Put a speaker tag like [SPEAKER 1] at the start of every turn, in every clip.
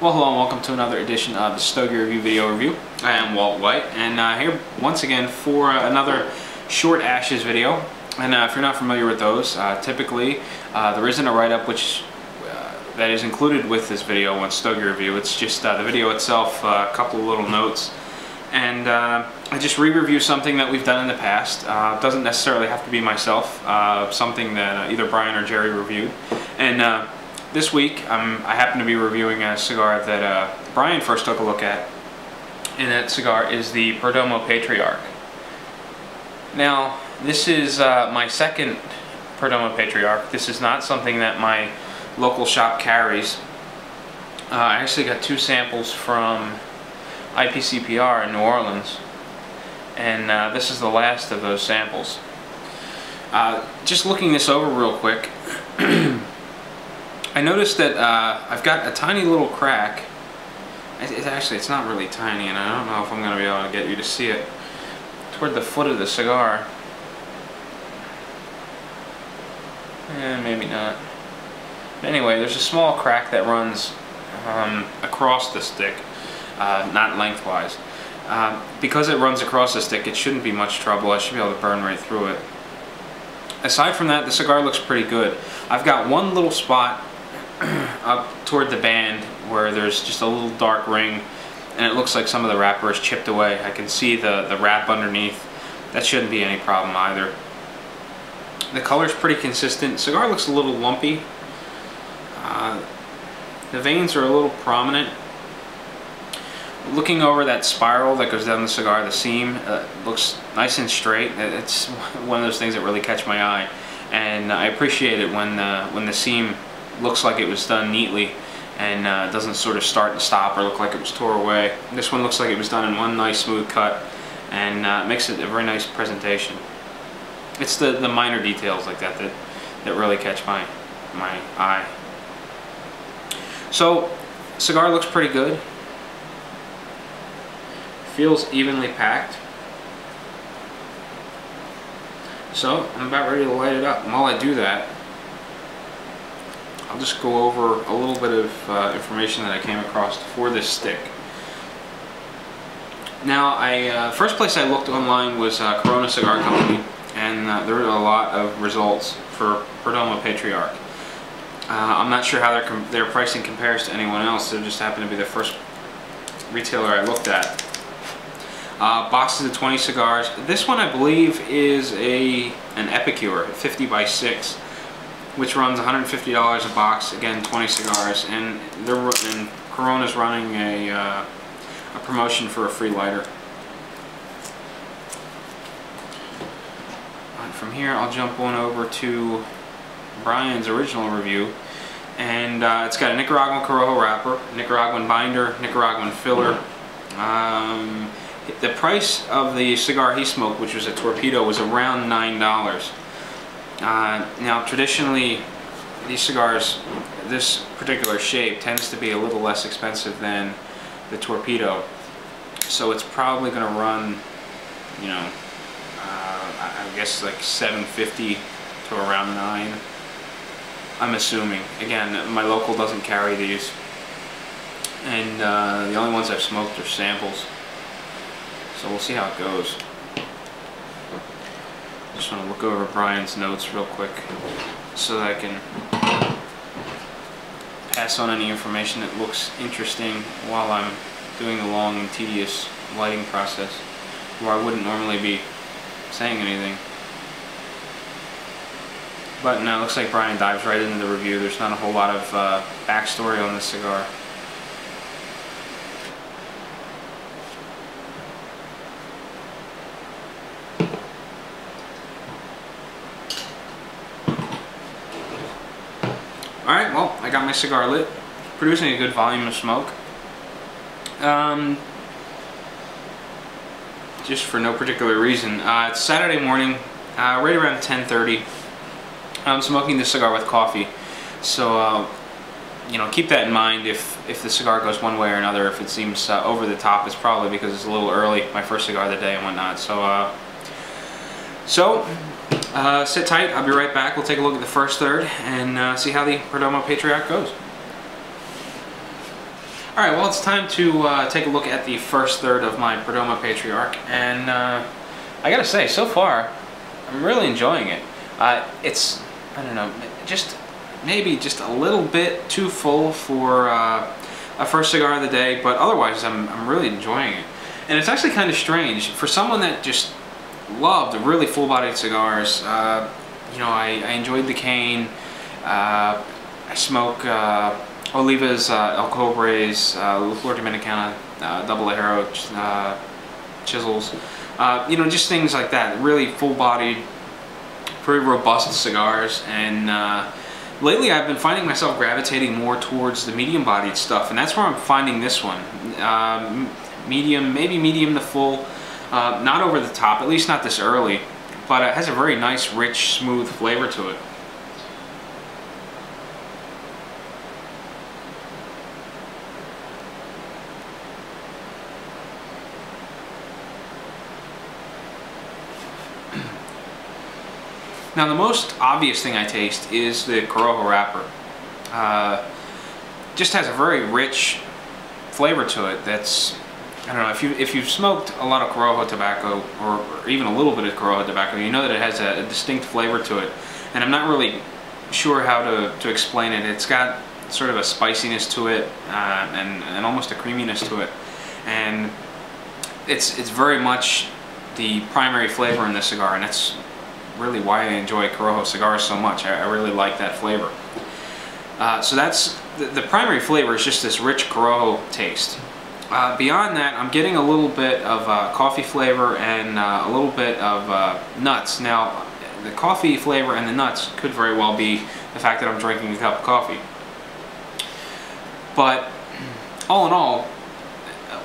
[SPEAKER 1] Well, hello and welcome to another edition of the Stogie Review video review. I am Walt White, and here once again for another short ashes video. And if you're not familiar with those, typically there isn't a write-up that is included with this video on Stogie Review. It's just the video itself, a couple of little notes, and I just re-review something that we've done in the past. It doesn't necessarily have to be myself, something that either Brian or Jerry reviewed. And this week, I happen to be reviewing a cigar that Brian first took a look at, and that cigar is the Perdomo Patriarch. Now, this is my second Perdomo Patriarch. This is not something that my local shop carries. I actually got two samples from IPCPR in New Orleans, and this is the last of those samples. Just looking this over real quick, I noticed that I've got a tiny little crack. It's not really tiny, and I don't know if I'm going to be able to get you to see it, toward the foot of the cigar. Maybe not. Anyway, there's a small crack that runs across the stick, not lengthwise. Because it runs across the stick, it shouldn't be much trouble. I should be able to burn right through it. Aside from that, the cigar looks pretty good. I've got one little spot up toward the band where there's just a little dark ring, and it looks like some of the wrapper is chipped away. I can see the wrap underneath. That shouldn't be any problem either. The color's pretty consistent. Cigar looks a little lumpy. The veins are a little prominent. Looking over that spiral that goes down the cigar, the seam looks nice and straight. It's one of those things that really catch my eye, and I appreciate it when the seam looks like it was done neatly and doesn't sort of start and stop or look like it was tore away. This one looks like it was done in one nice smooth cut, and makes it a very nice presentation. It's the minor details like that really catch my eye. So, cigar looks pretty good. Feels evenly packed. So, I'm about ready to light it up. And while I do that, I'll just go over a little bit of information that I came across for this stick. Now, first place I looked online was Corojo Cigar Company, and there were a lot of results for Perdomo Patriarch. I'm not sure how their pricing compares to anyone else. It just happened to be the first retailer I looked at. Boxes of 20 cigars. This one, I believe, is an Epicure, 50 by 6, which runs $150 a box. Again, 20 cigars, and Corojo's running a promotion for a free lighter. From here, I'll jump on over to Brian's original review, and it's got a Nicaraguan Corojo wrapper, Nicaraguan binder, Nicaraguan filler. The price of the cigar he smoked, which was a Torpedo, was around $9. Now, traditionally, these cigars, this particular shape, tends to be a little less expensive than the Torpedo, so it's probably going to run, you know, I guess like $7.50 to around $9. I'm assuming. Again, my local doesn't carry these, and the only ones I've smoked are samples. So we'll see how it goes. Just want to look over Brian's notes real quick so that I can pass on any information that looks interesting while I'm doing the long and tedious lighting process, where I wouldn't normally be saying anything. But no, it looks like Brian dives right into the review. There's not a whole lot of backstory on this cigar. Alright, well, I got my cigar lit, producing a good volume of smoke. Just for no particular reason. It's Saturday morning, right around 10:30. I'm smoking this cigar with coffee, so you know, keep that in mind. If the cigar goes one way or another, if it seems over the top, it's probably because it's a little early, my first cigar of the day and whatnot. So sit tight, I'll be right back. We'll take a look at the first third and see how the Perdomo Patriarch goes. Alright, well, it's time to take a look at the first third of my Perdomo Patriarch, and I gotta say, so far, I'm really enjoying it. It's, I don't know, maybe just a little bit too full for a first cigar of the day, but otherwise I'm really enjoying it. And it's actually kind of strange. For someone that just loved really full-bodied cigars, you know, I enjoyed the cane, I smoke Oliva's El Cobres, La Flor Dominicana, Double Ajero chisels, you know, just things like that. Really full-bodied, very robust cigars, and lately I've been finding myself gravitating more towards the medium-bodied stuff, and that's where I'm finding this one. Medium, maybe medium to full, not over the top, at least not this early, but it has a very nice, rich, smooth flavor to it. Now, the most obvious thing I taste is the Corojo wrapper. Just has a very rich flavor to it that's, I don't know, if you've smoked a lot of Corojo tobacco, or even a little bit of Corojo tobacco, you know that it has a distinct flavor to it. And I'm not really sure how to explain it. It's got sort of a spiciness to it, and almost a creaminess to it. And it's very much the primary flavor in this cigar, and that's really why I enjoy Corojo cigars so much. I really like that flavor. So that's the primary flavor is just this rich Corojo taste. Beyond that, I'm getting a little bit of coffee flavor and a little bit of nuts. Now, the coffee flavor and the nuts could very well be the fact that I'm drinking a cup of coffee. But all in all,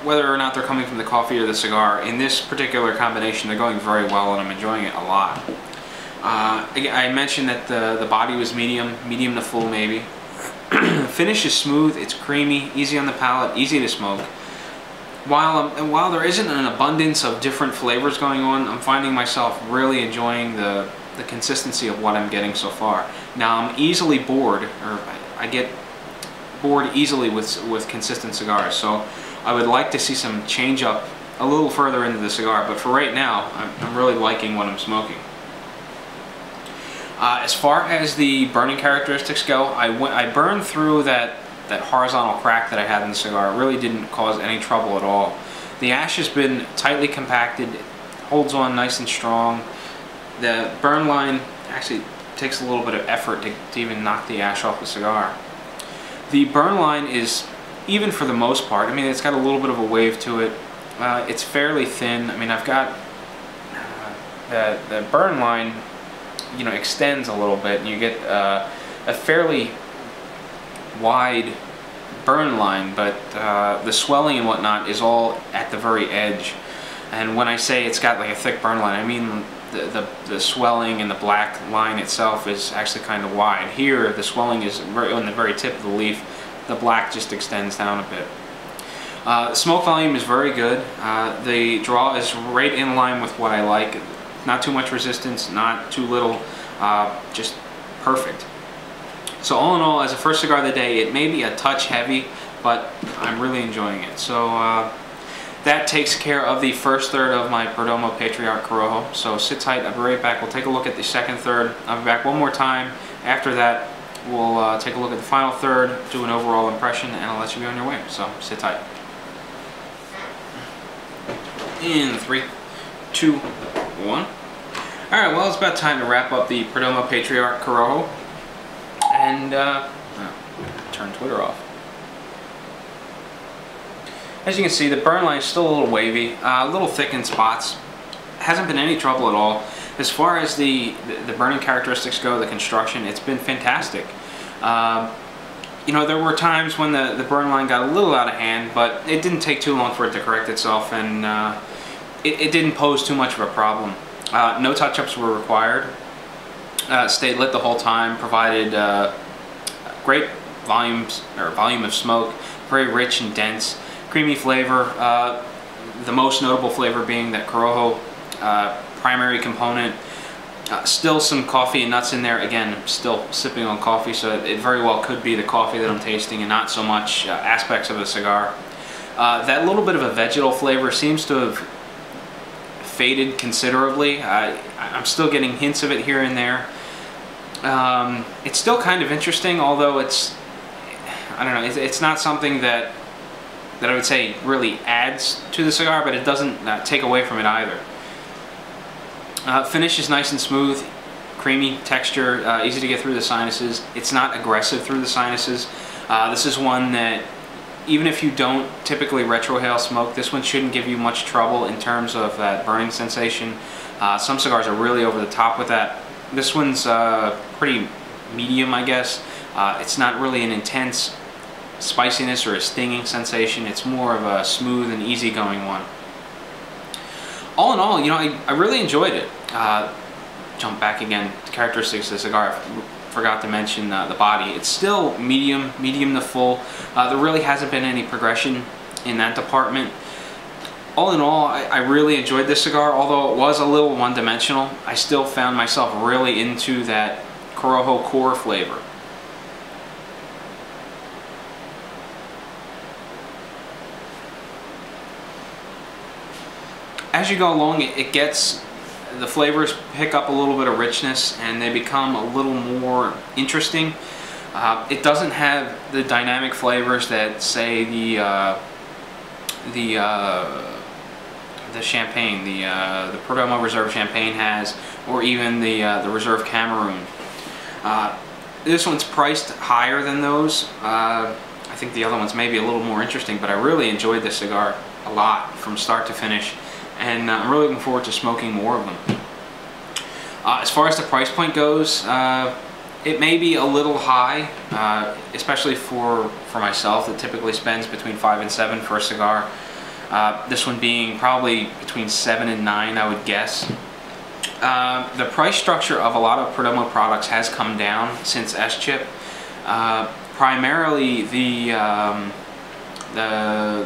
[SPEAKER 1] whether or not they're coming from the coffee or the cigar, in this particular combination, they're going very well, and I'm enjoying it a lot. I mentioned that the body was medium to full maybe. Finish is smooth, it's creamy, easy on the palate, easy to smoke. While there isn't an abundance of different flavors going on, I'm finding myself really enjoying the consistency of what I'm getting so far. Now, I'm easily bored, or I get bored easily with consistent cigars, so I would like to see some change up a little further into the cigar, but for right now, I'm really liking what I'm smoking. As far as the burning characteristics go, I burned through that horizontal crack that I had in the cigar. It really didn't cause any trouble at all. The ash has been tightly compacted, holds on nice and strong. The burn line actually takes a little bit of effort to even knock the ash off the cigar. The burn line is even for the most part. I mean, it's got a little bit of a wave to it. It's fairly thin. I mean, I've got the burn line, you know, extends a little bit, and you get a fairly wide burn line, but the swelling and whatnot is all at the very edge. And when I say it's got like a thick burn line, I mean the swelling and the black line itself is actually kind of wide. Here, the swelling is on the very tip of the leaf. The black just extends down a bit. The smoke volume is very good. The draw is right in line with what I like. Not too much resistance, not too little, just perfect. So all in all, as a first cigar of the day, it may be a touch heavy, but I'm really enjoying it. So that takes care of the first third of my Perdomo Patriarch Corojo. So sit tight, I'll be right back. We'll take a look at the second third. I'll be back one more time. After that, we'll take a look at the final third, do an overall impression, and I'll let you be on your way. So sit tight. In 3, 2, 1. Alright, well, it's about time to wrap up the Perdomo Patriarch Corojo. And, turn Twitter off. As you can see, the burn line is still a little wavy, a little thick in spots. Hasn't been any trouble at all. As far as the burning characteristics go, the construction, it's been fantastic. You know, there were times when the burn line got a little out of hand, but it didn't take too long for it to correct itself, and it didn't pose too much of a problem. No touch-ups were required. Stayed lit the whole time, provided great volume of smoke, very rich and dense, creamy flavor. The most notable flavor being that Corojo primary component. Still some coffee and nuts in there. Again, I'm still sipping on coffee, so it very well could be the coffee that I'm tasting and not so much aspects of the cigar. That little bit of a vegetal flavor seems to have faded considerably. I'm still getting hints of it here and there. It's still kind of interesting, although it's, I don't know, it's not something that I would say really adds to the cigar, but it doesn't take away from it either. Finish is nice and smooth, creamy texture, easy to get through the sinuses. It's not aggressive through the sinuses. This is one that, even if you don't typically retrohale smoke, this one shouldn't give you much trouble in terms of that burning sensation. Some cigars are really over the top with that. This one's pretty medium, I guess. It's not really an intense spiciness or a stinging sensation. It's more of a smooth and easygoing one. All in all, you know, I really enjoyed it. Jump back again to characteristics of the cigar. I forgot to mention the body. It's still medium to full. There really hasn't been any progression in that department. All in all, I really enjoyed this cigar. Although it was a little one-dimensional, I still found myself really into that Corojo core flavor. As you go along, the flavors pick up a little bit of richness and they become a little more interesting. It doesn't have the dynamic flavors that, say, the champagne, the Perdomo Reserve Champagne has, or even the Reserve Cameroon. This one's priced higher than those. I think the other one's maybe a little more interesting, but I really enjoyed this cigar a lot from start to finish. And I'm really looking forward to smoking more of them. As far as the price point goes, it may be a little high, especially for myself that typically spends between $5 and $7 for a cigar. This one being probably between $7 and $9, I would guess. The price structure of a lot of Perdomo products has come down since S-Chip. Primarily the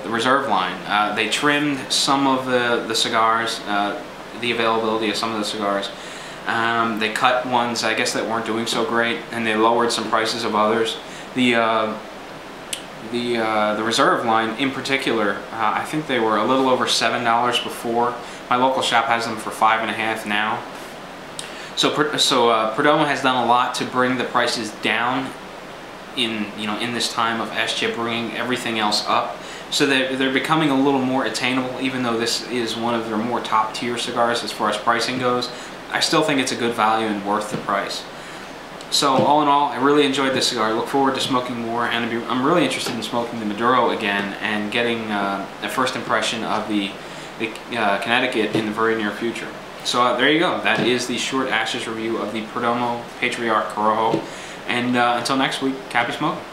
[SPEAKER 1] Reserve line. They trimmed some of the cigars, the availability of some of the cigars. They cut ones, I guess, that weren't doing so great, and they lowered some prices of others. The Reserve line in particular, I think they were a little over $7 before. My local shop has them for $5.50 now. So Perdomo has done a lot to bring the prices down in this time of S-Chip, bringing everything else up, so they're becoming a little more attainable. Even though this is one of their more top tier cigars as far as pricing goes, I still think it's a good value and worth the price. So all in all, I really enjoyed this cigar. I look forward to smoking more, and I'm really interested in smoking the Maduro again and getting a first impression of the Connecticut in the very near future. So there you go. That is the short ashes review of the Perdomo Patriarch Corojo. And until next week, happy smoking.